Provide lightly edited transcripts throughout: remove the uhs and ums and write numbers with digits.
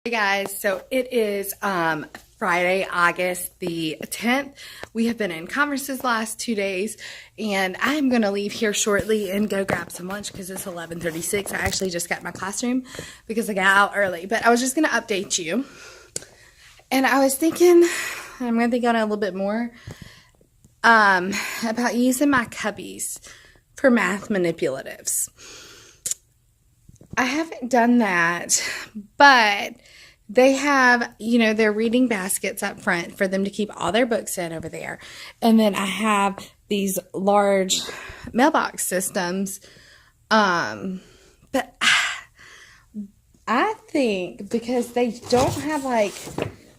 Hey guys, so it is Friday, August the 10th. We have been in conferences the last 2 days, and I'm going to leave here shortly and go grab some lunch because it's 11:36. I actually just got in my classroom because I got out early, but I was just going to update you. And I was thinking, I'm going to think on it a little bit more, about using my cubbies for math manipulatives. I haven't done that, but they have, their reading baskets up front for them to keep all their books in over there. And then I have these large mailbox systems. But I think because they don't have like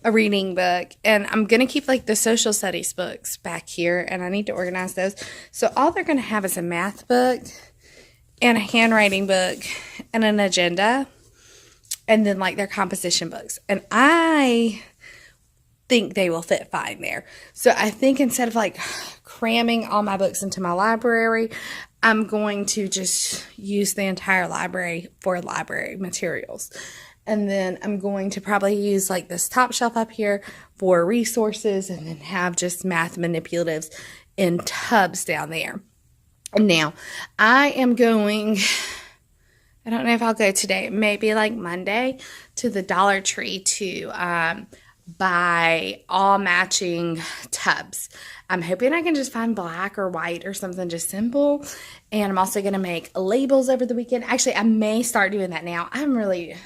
a reading book, and I'm going to keep like the social studies books back here, and I need to organize those. So all they're going to have is a math book and a handwriting book and an agenda, and then like their composition books. And I think they will fit fine there. So I think instead of like cramming all my books into my library, I'm going to just use the entire library for library materials. And then I'm going to probably use like this top shelf up here for resources, and then have just math manipulatives in tubs down there. Now, I am going, I don't know if I'll go today, maybe like Monday, to the Dollar Tree to buy all matching tubs. I'm hoping I can just find black or white or something just simple. And I'm also going to make labels over the weekend. Actually, I may start doing that now. I'm really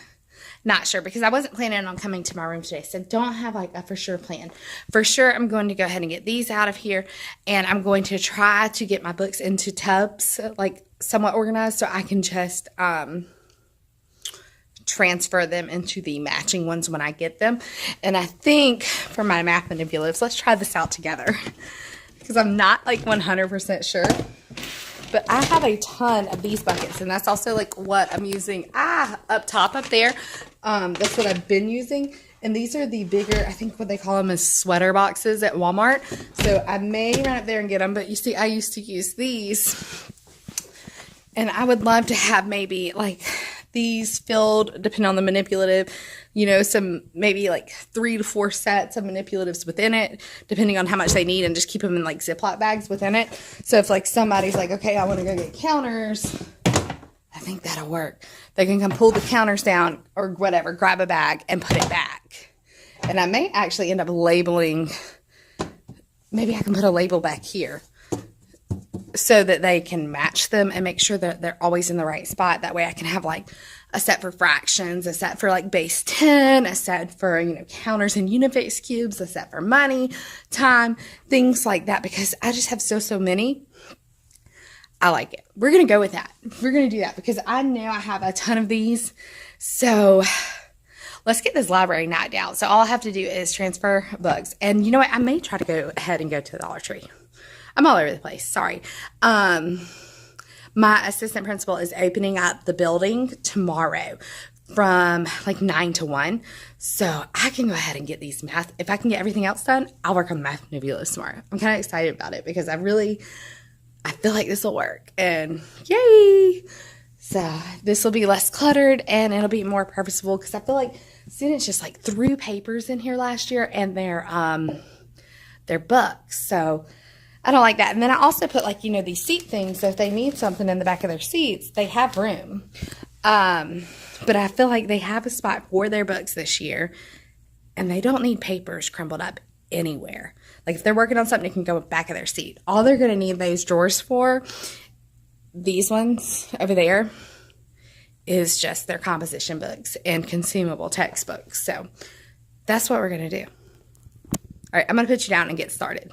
not sure because I wasn't planning on coming to my room today, so don't have like a for sure plan. For sure, I'm going to go ahead and get these out of here, and I'm going to try to get my books into tubs, like somewhat organized, so I can just transfer them into the matching ones when I get them. And I think for my math manipulatives, let's try this out together because I'm not like 100% sure. But I have a ton of these buckets, and that's also like what I'm using up top up there. That's what I've been using. And these are the bigger, I think what they call them is sweater boxes at Walmart. So I may run up there and get them. But you see, I used to use these. And I would love to have maybe like these filled, depending on the manipulative, some maybe like 3 to 4 sets of manipulatives within it, depending on how much they need, and just keep them in like Ziploc bags within it. So if like somebody's like, okay, I want to go get counters, I think that'll work. They can come pull the counters down or whatever, grab a bag and put it back. And I may actually end up labeling, maybe I can put a label back here so that they can match them and make sure that they're always in the right spot. That way I can have like a set for fractions, a set for like base 10, a set for, counters and unifix cubes, a set for money, time, things like that, because I just have so many. I like it. We're going to go with that. We're going to do that because I know I have a ton of these. So let's get this library knocked out. So all I have to do is transfer books. And you know what? I may try to go ahead and go to the Dollar Tree. I'm all over the place. Sorry. My assistant principal is opening up the building tomorrow from like 9 to 1. So I can go ahead and get these math. If I can get everything else done, I'll work on the math manipulatives tomorrow. I'm kind of excited about it because I feel like this will work. And yay! So this will be less cluttered and it'll be more purposeful because I feel like students just like threw papers in here last year and their books. So I don't like that. And then I also put like, these seat things. So if they need something in the back of their seats, they have room. But I feel like they have a spot for their books this year, and they don't need papers crumpled up anywhere. Like if they're working on something, it can go back of their seat. All they're going to need those drawers for, these ones over there, is just their composition books and consumable textbooks. So that's what we're going to do. All right, I'm going to put you down and get started.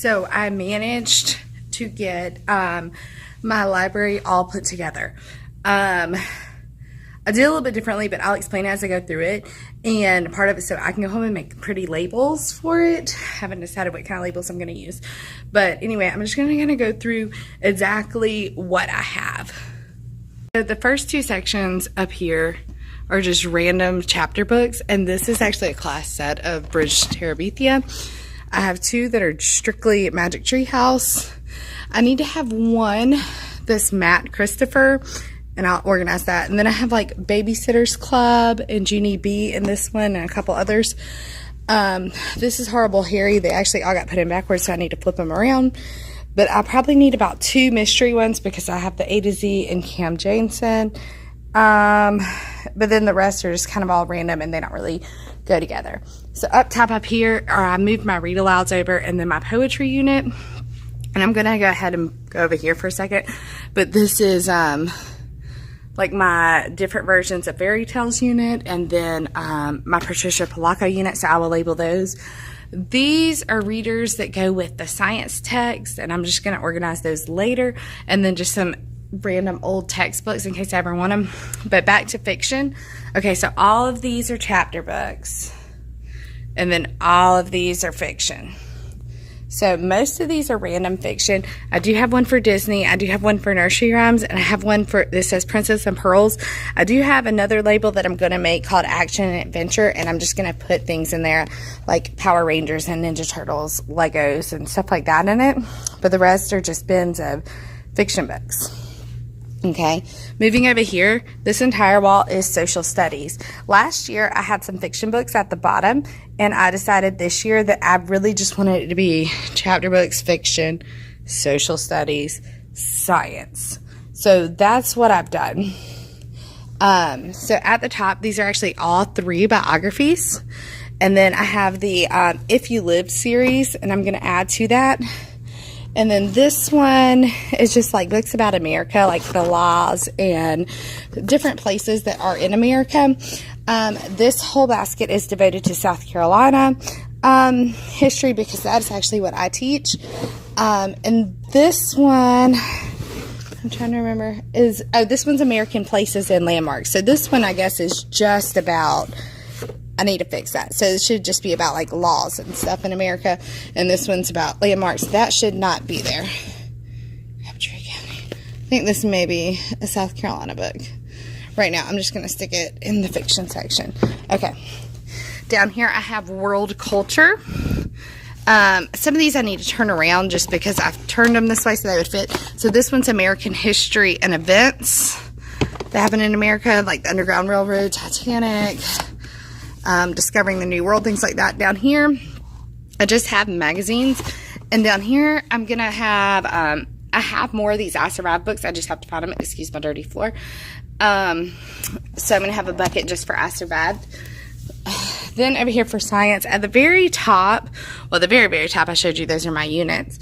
So I managed to get my library all put together. I did a little bit differently, but I'll explain as I go through it. And part of it so I can go home and make pretty labels for it. Haven't decided what kind of labels I'm going to use. But anyway, I'm just going to kind of go through exactly what I have. So the first two sections up here are just random chapter books. And this is actually a class set of Bridge to Terabithia. I have two that are strictly Magic Tree House. I need to have one that's Matt Christopher, and I'll organize that. And then I have like Babysitter's Club and Junie B in this one and a couple others. This is Horrible Harry. They actually all got put in backwards, so I need to flip them around. But I probably need about 2 mystery ones because I have the A to Z and Cam Jameson. But then the rest are just kind of all random and they don't really go together. So up top up here, I moved my read alouds over and then my poetry unit. And I'm going to go ahead and go over here for a second. But this is like my different versions of fairy tales unit, and then my Patricia Polacco unit, so I will label those. These are readers that go with the science text, and I'm just going to organize those later, and then just some random old textbooks in case I ever want them. But back to fiction. Okay, so all of these are chapter books, and then all of these are fiction. So most of these are random fiction. I do have one for Disney. I do have one for nursery rhymes, and I have one for, this says Princess and Pearls. I do have another label that I'm going to make called Action and Adventure, and I'm just going to put things in there like Power Rangers and Ninja Turtles, Legos, and stuff like that in it. But the rest are just bins of fiction books. Okay, moving over here, this entire wall is social studies. Last year, I had some fiction books at the bottom, and I decided this year that I really just wanted it to be chapter books, fiction, social studies, science. So that's what I've done. So at the top, these are actually all 3 biographies. And then I have the If You Lived series, and I'm going to add to that. And then this one is just like books about America, like the laws and different places that are in America. This whole basket is devoted to South Carolina history because that is actually what I teach. And this one, I'm trying to remember, is, this one's American Places and Landmarks. So this one, I guess, is just about, I need to fix that. So it should just be about like laws and stuff in America. And this one's about landmarks. That should not be there. I think this may be a South Carolina book. Right now, I'm just going to stick it in the fiction section. Okay. Down here, I have world culture. Some of these I need to turn around just because I've turned them this way so they would fit. So this one's American history and events that happen in America, like the Underground Railroad, Titanic, discovering the New World, things like that. Down here, I just have magazines. And down here, I'm going to have, I have more of these I Survived books. I just have to find them. Excuse my dirty floor. So I'm going to have a bucket just for I Survived. Then over here for science, at the very top, well, the very, very top, I showed you, those are my units.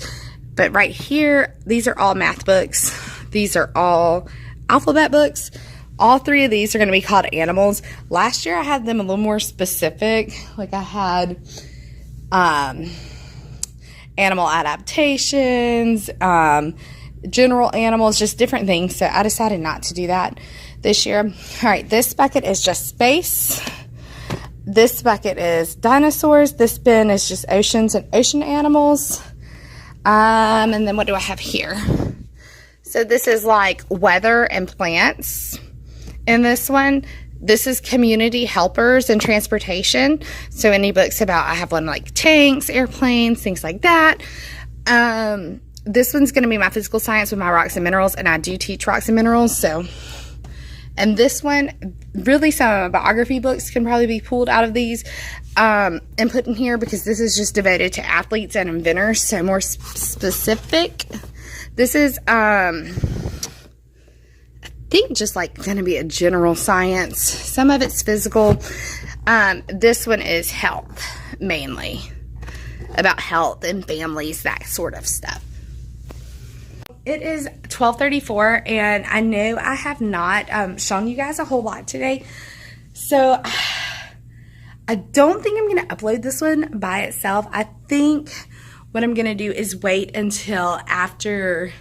But right here, these are all math books. These are all alphabet books. All 3 of these are going to be called animals. Last year, I had them a little more specific. Like I had animal adaptations, general animals, just different things. So I decided not to do that this year. All right, this bucket is just space. This bucket is dinosaurs. This bin is just oceans and ocean animals. And then what do I have here? So this is like weather and plants. In this one, this is community helpers and transportation. So any books about, I have one like tanks, airplanes, things like that. This one's going to be my physical science with my rocks and minerals, and I do teach rocks and minerals. So, and this one, really some of my biography books can probably be pulled out of these and put in here because this is just devoted to athletes and inventors, so more specific. This is, I think, just like going to be a general science. Some of it's physical. This one is health, mainly. About health and families, that sort of stuff. It is 12:34, and I know I have not shown you guys a whole lot today. So I don't think I'm going to upload this one by itself. I think what I'm going to do is wait until after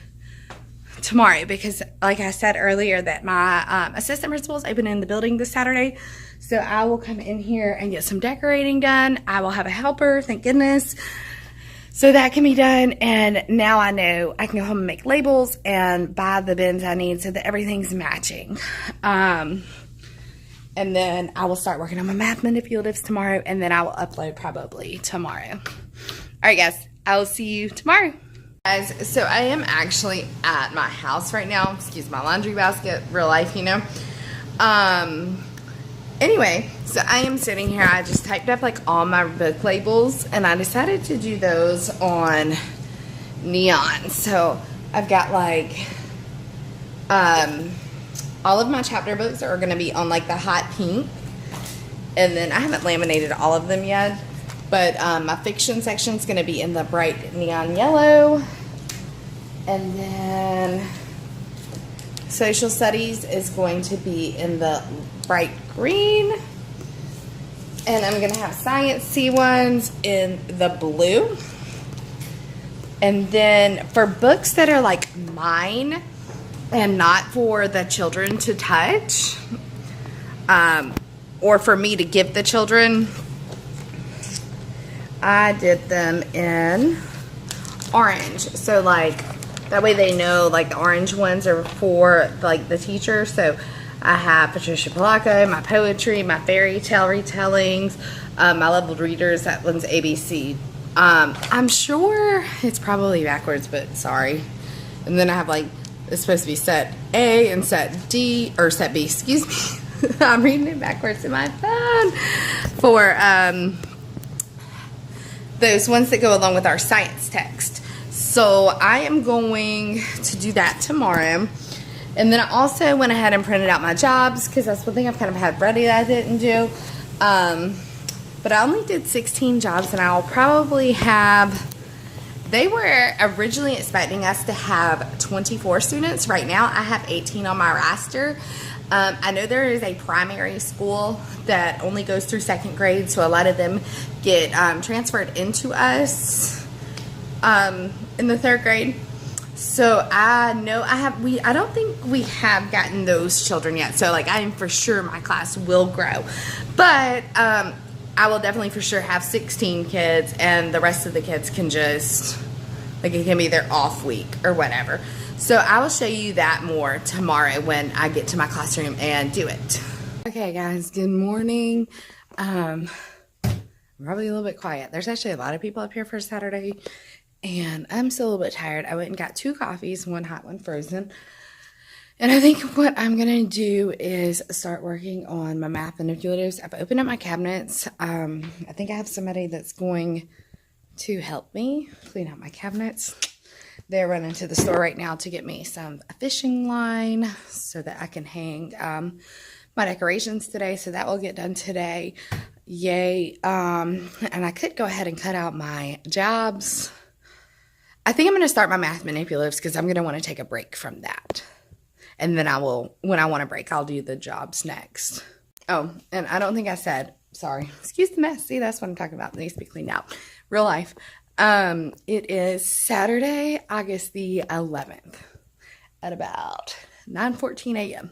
tomorrow, because like I said earlier that my assistant principal is opening the building this Saturday. So I will come in here and get some decorating done. I will have a helper, thank goodness. So that can be done, and now I know I can go home and make labels and buy the bins I need so that everything's matching. And then I will start working on my math manipulatives tomorrow, and then I will upload probably tomorrow. All right, guys, I will see you tomorrow. Guys, so I am actually at my house right now. Excuse my laundry basket, real life, you know. Anyway, so I am sitting here. I just typed up like all my book labels, and I decided to do those on neon. So I've got like all of my chapter books are going to be on like the hot pink, and then I haven't laminated all of them yet, but my fiction section is going to be in the bright neon yellow, and then social studies is going to be in the bright green, and I'm gonna have science-y ones in the blue. And then for books that are like mine and not for the children to touch, or for me to give the children, I did them in orange. So like that way they know like the orange ones are for like the teacher. So I have Patricia Polacco, my poetry, my fairy tale retellings, my leveled readers. That one's ABC. I'm sure it's probably backwards, but sorry. And then I have like, it's supposed to be set A and set D, or set B, excuse me. I'm reading it backwards in my phone. For those ones that go along with our science text. So I am going to do that tomorrow. And then I also went ahead and printed out my jobs, because that's one thing I've kind of had ready that I didn't do. But I only did 16 jobs, and I'll probably have, they were originally expecting us to have 24 students. Right now I have 18 on my roster. I know there is a primary school that only goes through 2nd grade, so a lot of them get transferred into us in the 3rd grade. So I know I don't think we have gotten those children yet. So like I am for sure my class will grow. But I will definitely for sure have 16 kids, and the rest of the kids can just, like it can be their off week or whatever. So I will show you that more tomorrow when I get to my classroom and do it. Okay guys, good morning. I'm probably a little bit quiet. There's actually a lot of people up here for Saturday. And I'm still a little bit tired. I went and got 2 coffees, one hot, one frozen. And I think what I'm going to do is start working on my math manipulatives. I've opened up my cabinets. I think I have somebody that's going to help me clean out my cabinets. They're running to the store right now to get me some fishing line so that I can hang my decorations today. So that will get done today. Yay. And I could go ahead and cut out my jobs. I think I'm going to start my math manipulatives because I'm going to want to take a break from that. And then I will, when I want a break, I'll do the jobs next. Oh, and I don't think I said, sorry, excuse the mess. See, that's what I'm talking about. It needs to be cleaned out. Real life. It is Saturday, August the 11th at about 9:14 a.m.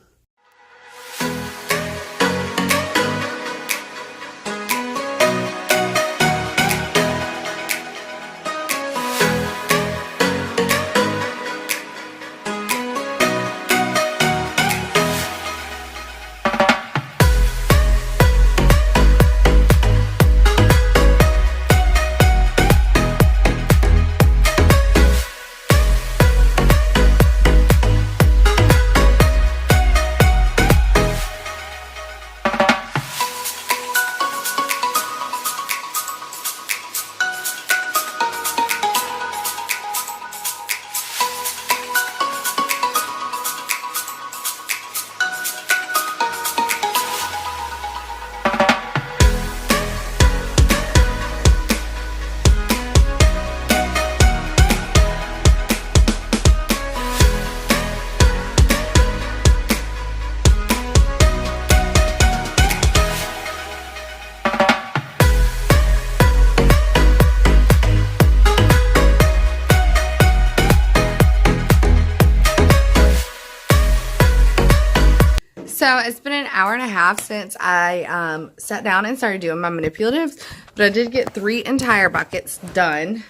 So it's been an hour and a half since I sat down and started doing my manipulatives, but I did get 3 entire buckets done.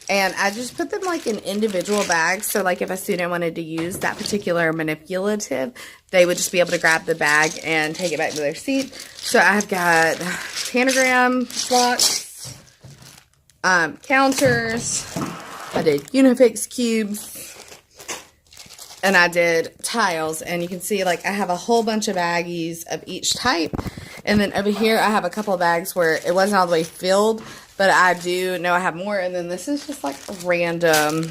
And I just put them like in individual bags. So like if a student wanted to use that particular manipulative, they would just be able to grab the bag and take it back to their seat. So I've got panogram blocks, counters, I did Unifix cubes, and I did tiles. And you can see like I have a whole bunch of baggies of each type. And then over here I have a couple of bags where it wasn't all the way filled, but I do know I have more. And then this is just like random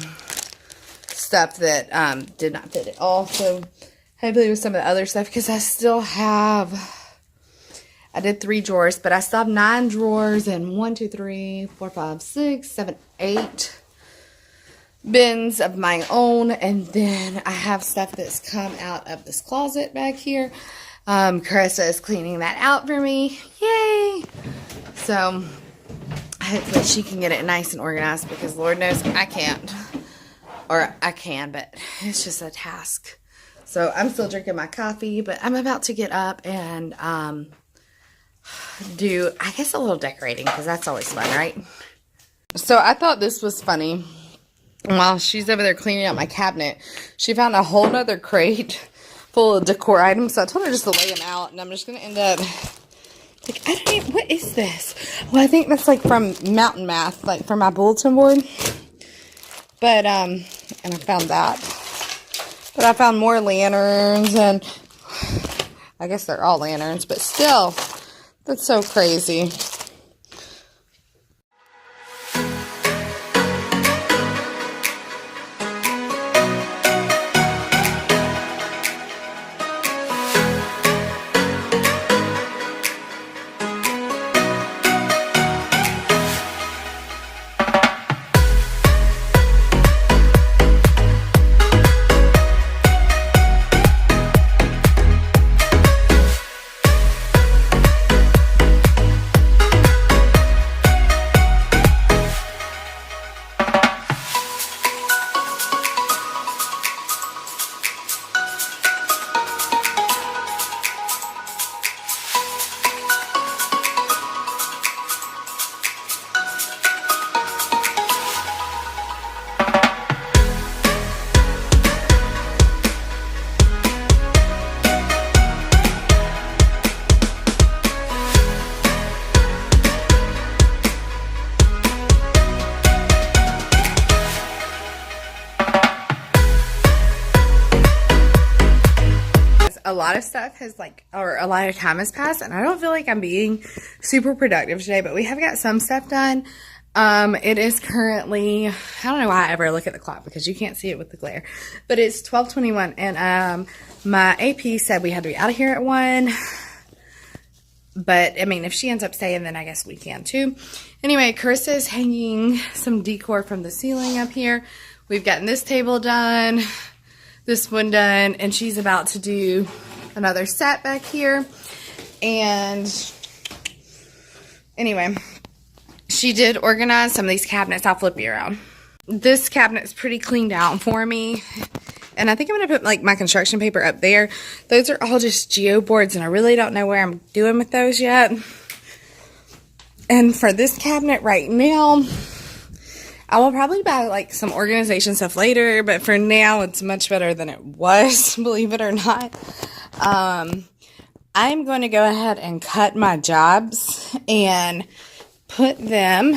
stuff that did not fit at all. So hopefully with some of the other stuff, because I still have, I did 3 drawers, but I still have 9 drawers and 1, 2, 3, 4, 5, 6, 7, 8 bins of my own. And then I have stuff that's come out of this closet back here. Carissa is cleaning that out for me. Yay! So hopefully she can get it nice and organized, because Lord knows I can't. Or I can, but it's just a task. So I'm still drinking my coffee, but I'm about to get up and do, I guess, a little decorating, because that's always fun, right? So I thought this was funny. While she's over there cleaning out my cabinet, she found a whole nother crate full of decor items. So I told her just to lay them out, and I'm just going to end up, like, I don't even, what is this? Well, I think that's like from Mountain Math, like from my bulletin board. But, and I found that. But I found more lanterns, and I guess they're all lanterns, but still, that's so crazy. A lot of stuff has or a lot of time has passed, and I don't feel like I'm being super productive today, but we have got some stuff done. It is currently, I don't know why I ever look at the clock, because you can't see it with the glare, but it's 12:21, and my AP said we had to be out of here at 1, but I mean, if she ends up staying, then I guess we can too. Anyway, Carissa is hanging some decor from the ceiling up here. We've gotten this table done, this one done, and she's about to do another set back here. And anyway, she did organize some of these cabinets. I'll flip you around. This cabinet's pretty cleaned out for me, and I think I'm gonna put like my construction paper up there. Those are all just geo boards, and I really don't know where I'm doing with those yet. And for this cabinet right now, I will probably buy like some organization stuff later, but for now it's much better than it was, believe it or not. I'm going to go ahead and cut my jobs and put them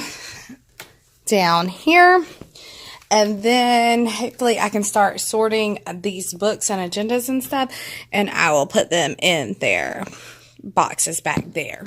down here. And then hopefully I can start sorting these books and agendas and stuff, and I will put them in their boxes back there.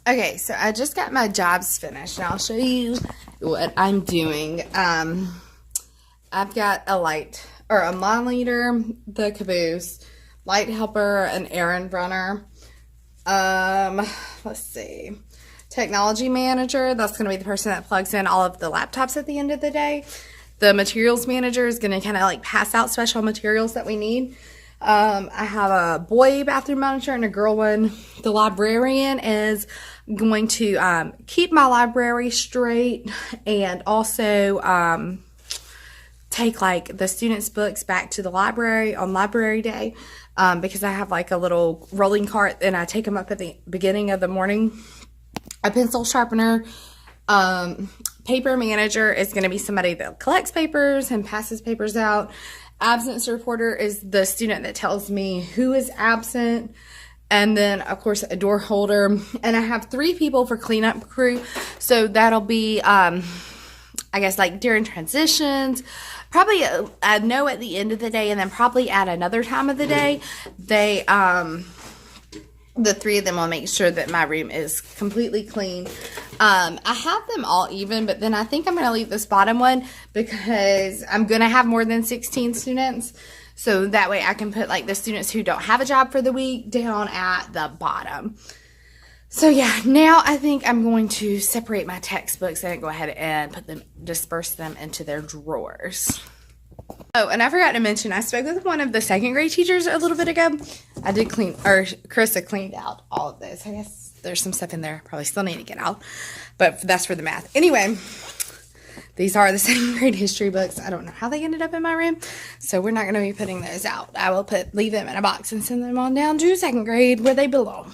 Okay, so I just got my jobs finished, and I'll show you what I'm doing. I've got a lawn leader, the caboose, light helper, an errand runner. Let's see. Technology manager, that's going to be the person that plugs in all of the laptops at the end of the day. The materials manager is going to kind of like pass out special materials that we need. I have a boy bathroom monitor and a girl one. The librarian is going to keep my library straight and also take like the students' books back to the library on library day because I have like a little rolling cart and I take them up at the beginning of the morning. A pencil sharpener. Paper manager is going to be somebody that collects papers and passes papers out. Absence reporter is the student that tells me who is absent. And then, of course, a door holder. And I have 3 people for cleanup crew. So that'll be, I guess, like during transitions. Probably, I know at the end of the day, and then probably at another time of the day, they, the 3 of them will make sure that my room is completely clean. I have them all even, but then I think I'm going to leave this bottom one because I'm going to have more than 16 students. So that way I can put like the students who don't have a job for the week down at the bottom. So yeah, now I think I'm going to separate my textbooks and go ahead and disperse them into their drawers. Oh, and I forgot to mention, I spoke with one of the 2nd grade teachers a little bit ago. I did Carissa cleaned out all of this. I guess there's some stuff in there I probably still need to get out, but that's for the math. Anyway, these are the 2nd grade history books. I don't know how they ended up in my room, so we're not going to be putting those out. I will leave them in a box and send them on down to 2nd grade where they belong.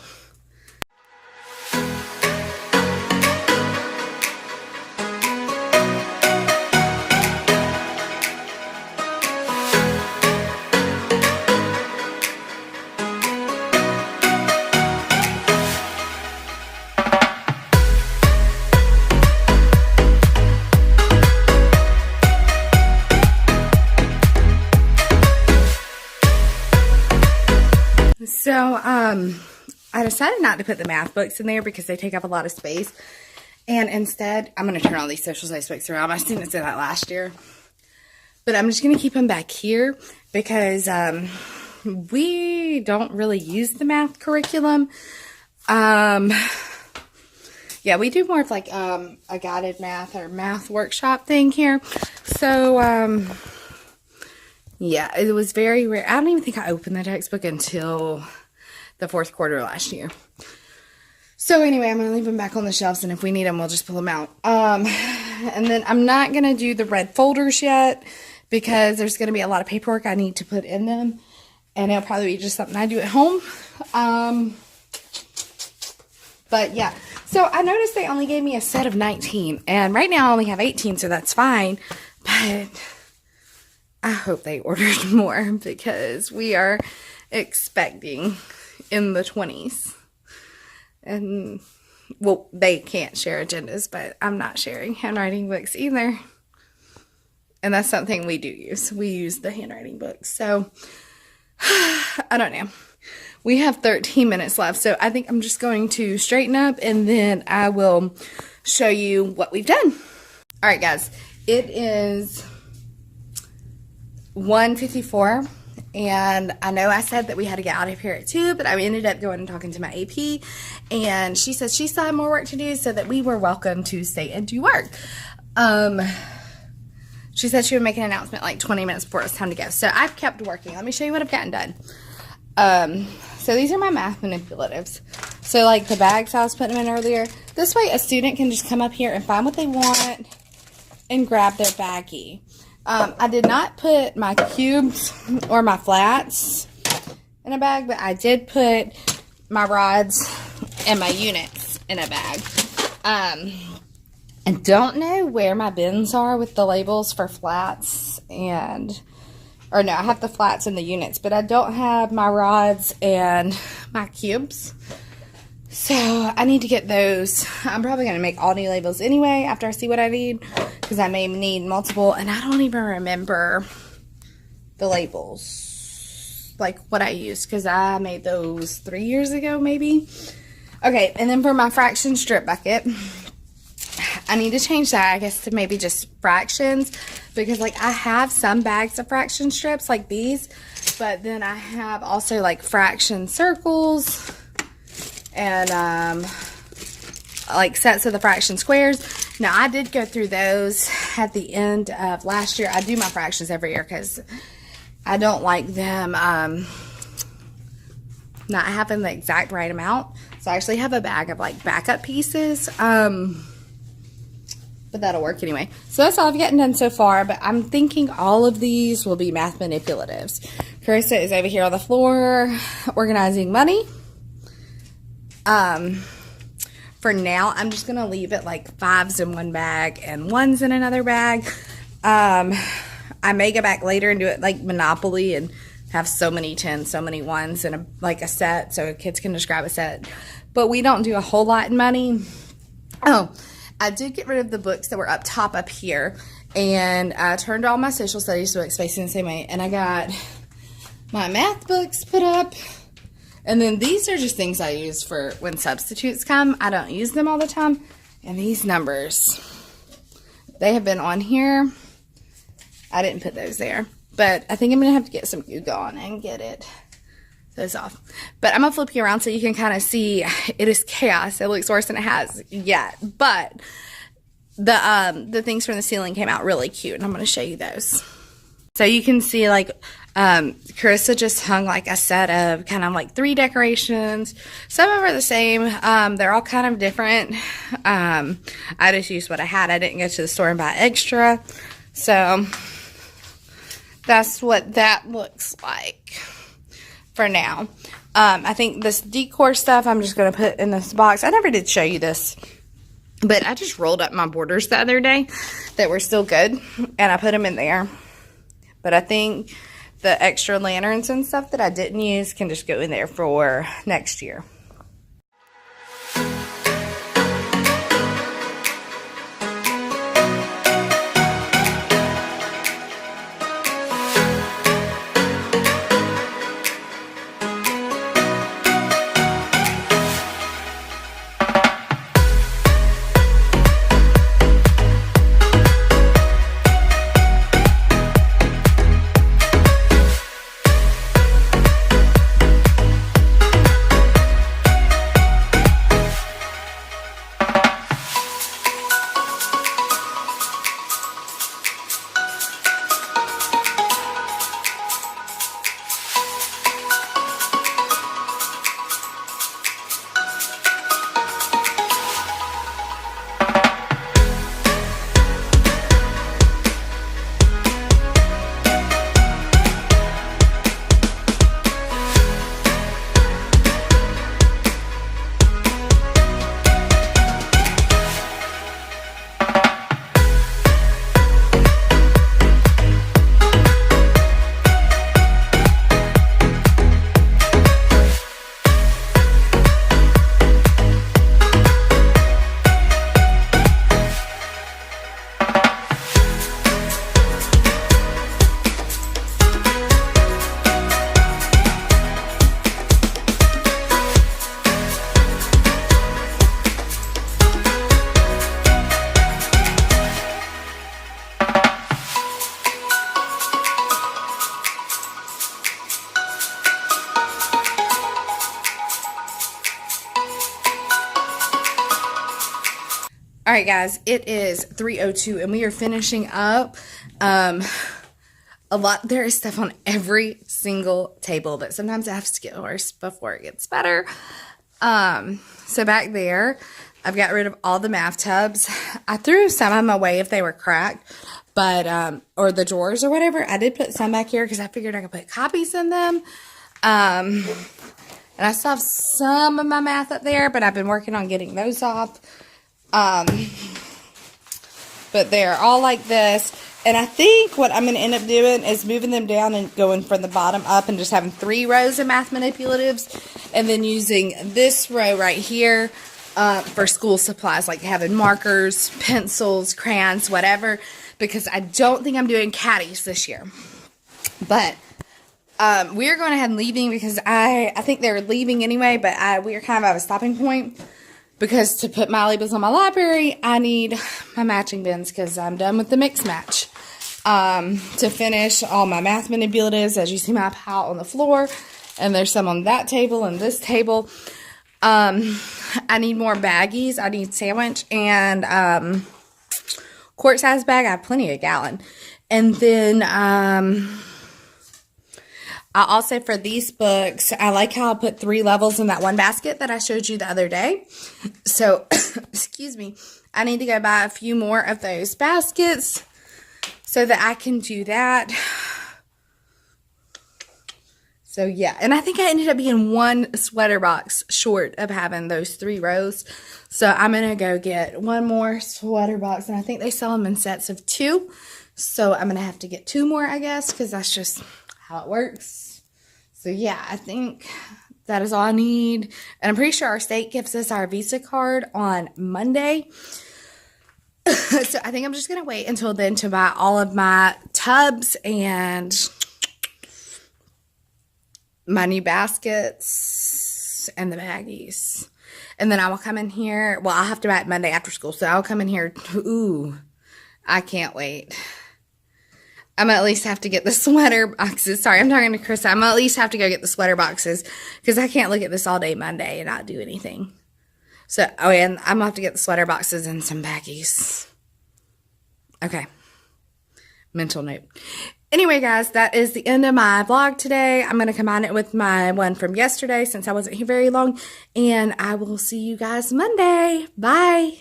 So, I decided not to put the math books in there because they take up a lot of space. And instead, I'm going to turn all these social studies books around. My students did that last year. But I'm just going to keep them back here because we don't really use the math curriculum. Yeah, we do more of like a guided math or math workshop thing here. So, yeah, it was very rare. I don't even think I opened the textbook until the 4th quarter last year. So anyway, I'm going to leave them back on the shelves, and if we need them, we'll just pull them out. And then I'm not going to do the red folders yet because there's going to be a lot of paperwork I need to put in them, and it'll probably be just something I do at home. But yeah, so I noticed they only gave me a set of 19, and right now I only have 18, so that's fine. But I hope they ordered more because we are expecting in the 20s. And, well, they can't share agendas, but I'm not sharing handwriting books either. And that's something we do use. We use the handwriting books. So, I don't know. We have 13 minutes left, so I think I'm just going to straighten up and then I will show you what we've done. All right, guys. It is 1:54, and I know I said that we had to get out of here at 2, but I ended up going and talking to my AP, and she said she still had more work to do, so that we were welcome to stay and do work. She said she would make an announcement like 20 minutes before it was time to go, so I've kept working. Let me show you what I've gotten done. So these are my math manipulatives. So like the bags I was putting them in earlier, this way a student can just come up here and find what they want and grab their baggie. I did not put my cubes or my flats in a bag, but I did put my rods and my units in a bag. I don't know where my bins are with the labels for flats or no, I have the flats and the units, but I don't have my rods and my cubes. So I need to get those. I'm probably going to make all new labels anyway after I see what I need, because I may need multiple, and I don't even remember the labels, like what I used, because I made those 3 years ago maybe. Okay, and then for my fraction strip bucket, I need to change that, I guess, to maybe just fractions, because like I have some bags of fraction strips like these, but then I have also like fraction circles and like sets of the fraction squares. Now I did go through those at the end of last year. I do my fractions every year because I don't like them not having the exact right amount. So I actually have a bag of like backup pieces, but that'll work anyway. So that's all I've gotten done so far, but I'm thinking all of these will be math manipulatives. Carissa is over here on the floor organizing money. For now, I'm just gonna leave it like 5s in one bag and 1s in another bag. I may go back later and do it like Monopoly and have so many 10s, so many 1s, and like a set so kids can just grab a set. But we don't do a whole lot in money. Oh, I did get rid of the books that were up top up here, and I turned all my social studies books facing the same way, and I got my math books put up. And then these are just things I use for when substitutes come. I don't use them all the time. And these numbers, they have been on here. I didn't put those there, but I think I'm gonna have to get some glue on and get those off. But I'm gonna flip you around so you can kind of see. It is chaos. It looks worse than it has yet, but the things from the ceiling came out really cute, and I'm gonna show you those. So you can see like Carissa just hung like a set of kind of like 3 decorations. Some of them are the same. They're all kind of different. I just used what I had. I didn't go to the store and buy extra. So that's what that looks like for now. I think this decor stuff I'm just going to put in this box. I never did show you this, but I just rolled up my borders the other day that were still good, and I put them in there. But I think the extra lanterns and stuff that I didn't use can just go in there for next year. All right, guys, it is 3:02 and we are finishing up. There is stuff on every single table, but sometimes it has to get worse before it gets better. So back there, I've got rid of all the math tubs. I threw some of them away if they were cracked, but, or the drawers or whatever. I did put some back here because I figured I could put copies in them. And I still have some of my math up there, but I've been working on getting those off. But they're all like this. And I think what I'm going to end up doing is moving them down and going from the bottom up and just having 3 rows of math manipulatives. And then using this row right here for school supplies, like having markers, pencils, crayons, whatever. Because I don't think I'm doing caddies this year. But we're going ahead and leaving because I think they were leaving anyway, but we are kind of at a stopping point because to put my labels on my library, I need my matching bins because I'm done with the mix match. To finish all my math manipulatives, as you see my pile on the floor, and there's some on that table and this table. I need more baggies. I need sandwich and quart size bag. I have plenty of gallon. And then I also, for these books, I like how I put 3 levels in that one basket that I showed you the other day. So, excuse me, I need to go buy a few more of those baskets so that I can do that. So, yeah. And I think I ended up being 1 sweater box short of having those 3 rows. So, I'm going to go get 1 more sweater box. And I think they sell them in sets of 2. So, I'm going to have to get 2 more, I guess, because that's just how it works. So, yeah, I think that is all I need. And I'm pretty sure our state gives us our Visa card on Monday. So, I think I'm just going to wait until then to buy all of my tubs and my new baskets and the baggies. And then I will come in here. Well, I'll have to buy it Monday after school. So, I'll come in here. Ooh, I can't wait. I'm going to at least have to get the sweater boxes. Sorry, I'm talking to Chris. I'm going to at least have to go get the sweater boxes because I can't look at this all day Monday and not do anything. So, oh, and I'm going to have to get the sweater boxes and some baggies. Okay. Mental note. Anyway, guys, that is the end of my vlog today. I'm going to combine it with my one from yesterday since I wasn't here very long. And I will see you guys Monday. Bye.